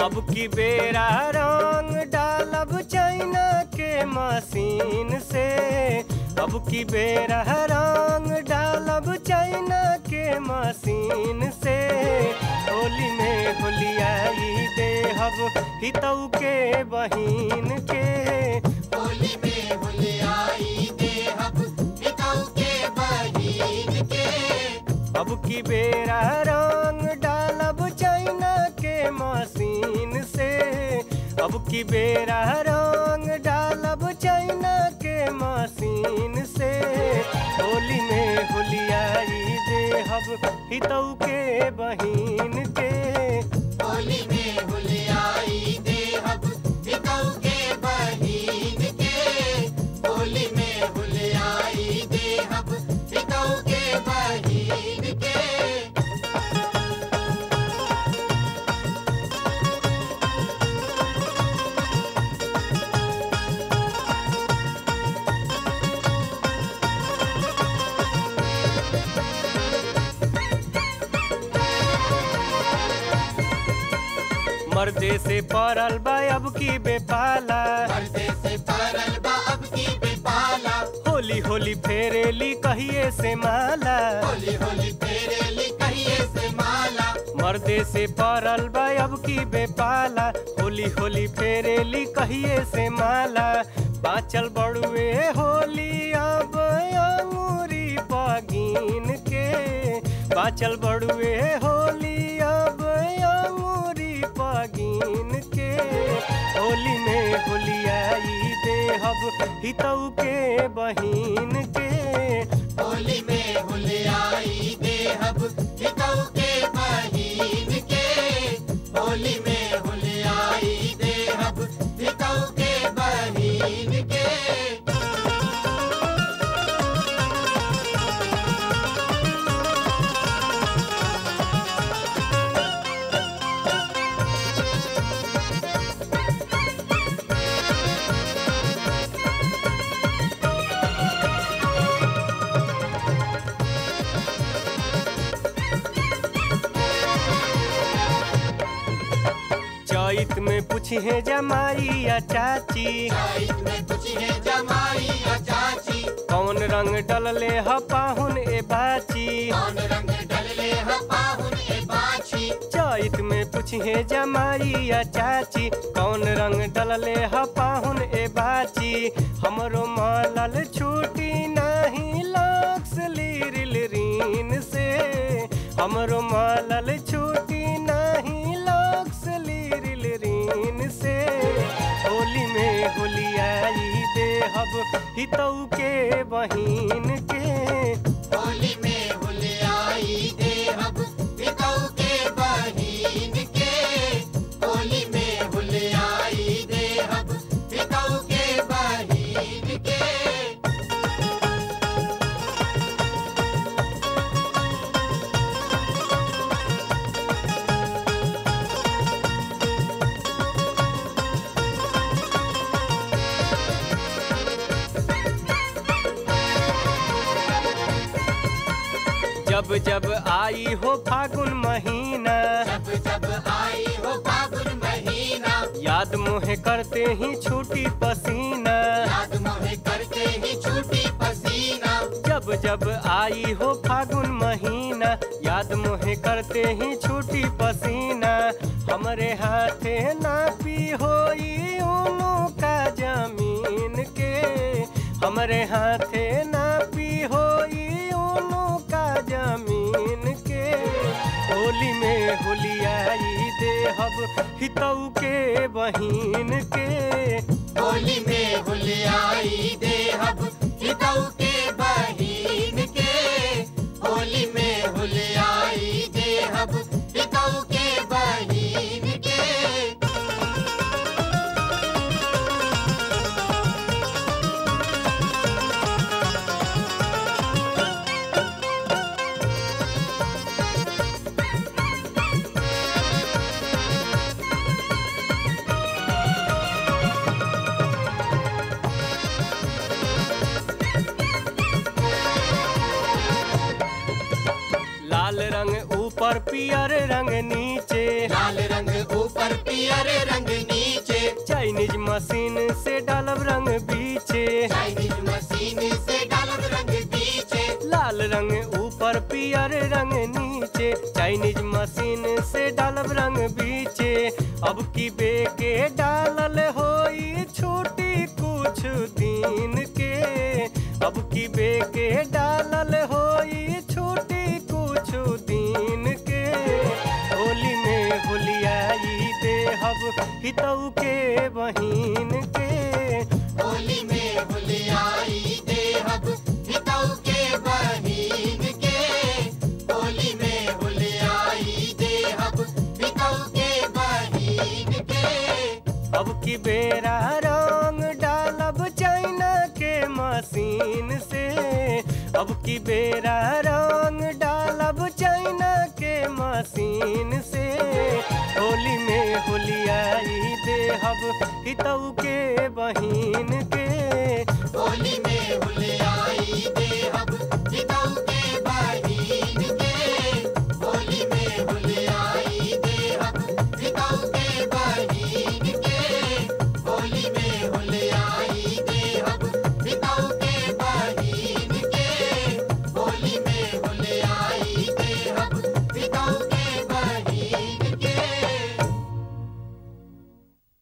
अब की बेरा रंग डालब चाइना के मशीन से। अब की बेरा रंग डालब चाइना के मशीन से। होली में होलियाई देहब हितऊ के बहिन के। होली में होलियाई देहब हितऊ के बहिन के। अब की बेरा रंग डालब चाइना के मशीन से। अब की बेरा रंग डालब चाइना के मशीन से। होली में होलियाई देहब हितऊ के बहिन के। होली में होलियाई देहब हितऊ के बहिन के। होली में होलियाई देहब हितऊ के बहिन के। मर्दे से परल बा अब की बेपाला। मर्दे से परल बा अब की बेपाला। होली होली फेरेली कहिए से माला। होली होली फेरेली कहिए से माला। मर्दे से परल बा अब की बेपाला। होली होली फेरेली कहिए से माला। बाचल बड़ुए होली अब अंगूरी बगिन के। बाचल बड़ुए होली अब अंगूरी बगिन के। होली में होलियाई देहब हितऊ के बहिन के। होली में होलियाई देहब हितऊ के बहिन के। होली में होलियाई देहब हितऊ के बहिन के। चैत में पूछे जमाई या चाची। चैत में पूछे जमाई या चाची। कौन रंग डलले ह पाहुन ए बाची। कौन रंग डलले ह पाहुन ए बाची। चैत में पूछे जमाई या चाची। कौन रंग डलले ह पाहुन ए बाची। हमरो मलल छूटी नहीं लक्स लीरिल रीन से। हमरो मलल छूटी नहीं लक्स लीरिल रीन से। होली में होलियाई देहब हितऊ के बहिन के। होली में होलियाई देहब हितऊ के बहिन के। होली में होलियाई देहब हितऊ के बहिन के। जब जब आई हो फागुन महीना। जब जब आई हो फागुन महीना। याद मोहे करते ही छूटी पसीना। याद मोहे करते ही छूटी पसीना। जब जब आई हो फागुन महीना। याद मोहे करते ही छूटी पसीना। हमरे हाथे नापी होई उनु का जमीन के। हमरे हाथे नापी होई उनु का जमीन के। होली में होलियाई देहब हितऊ के बहिन के। होली में होलियाई देहब हितऊ के बहिन के। होली में होलियाई देहब हितऊ के बहिन के। ऊपर पियर रंग नीचे, लाल रंग ऊपर पियर रंग नीचे, चाइनीज मशीन से डालब रंग बीचे, चाइनीज मशीन से डालब रंग बीचे, लाल रंग ऊपर पियर रंग नीचे, चाइनीज मशीन से डालब रंग बीचे। अब की बेके डालल होई छूटी कुछ दिन के, अब की बेके डालल होई छूटी कुछ दिन के। होली में होलियाई देहब हितऊ के बहिन के, होली में होलियाई देहब हितऊ के बहिन के, होली में होलियाई देहब हितऊ के बहिन के। अब की बेरा रंग डालब चाइना के मशीन से, अब की बेरा रंग डालब चाइना के मशीन से। होली में होलियाई देहब हितऊ के बहिन के,